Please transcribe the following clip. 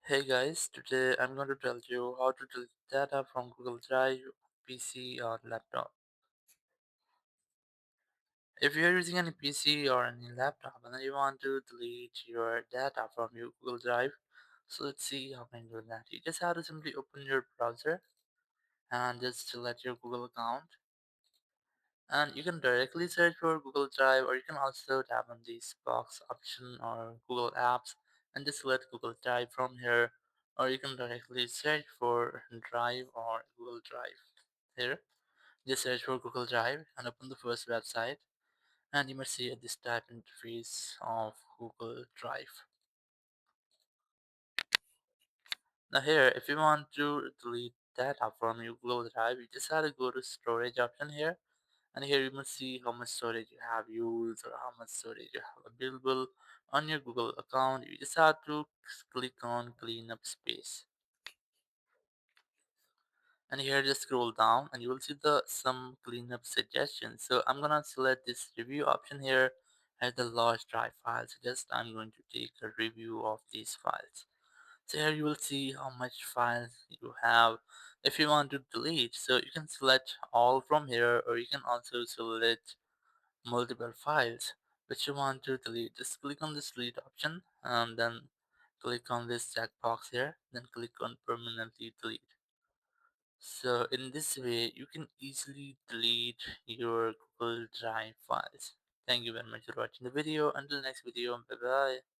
Hey guys, today I'm going to tell you how to delete data from Google Drive, PC or laptop. If you're using any PC or any laptop and then you want to delete your data from your Google Drive, so let's see how can you do that. You just have to simply open your browser and just select your Google account, and you can directly search for Google Drive, or you can also tap on this box option or Google Apps and just select Google Drive from here, or you can directly search for Drive or Google Drive here. Just search for Google Drive and open the first website, and you must see this type interface of Google Drive. Now here, if you want to delete data from your Google Drive, you just have to go to storage option here, and here you must see how much storage you have used or how much storage you have available on your Google account. You just have to click on clean up space, and here just scroll down and you will see the some cleanup suggestions. So I'm gonna select this review option here at the large drive files. Just I'm going to take a review of these files. So here you will see how much files you have. If you want to delete, so you can select all from here, or you can also select multiple files which you want to delete. Just click on this delete option and then click on this checkbox here, then click on permanently delete. So in this way you can easily delete your Google Drive files. Thank you very much for watching the video. Until next video, bye bye.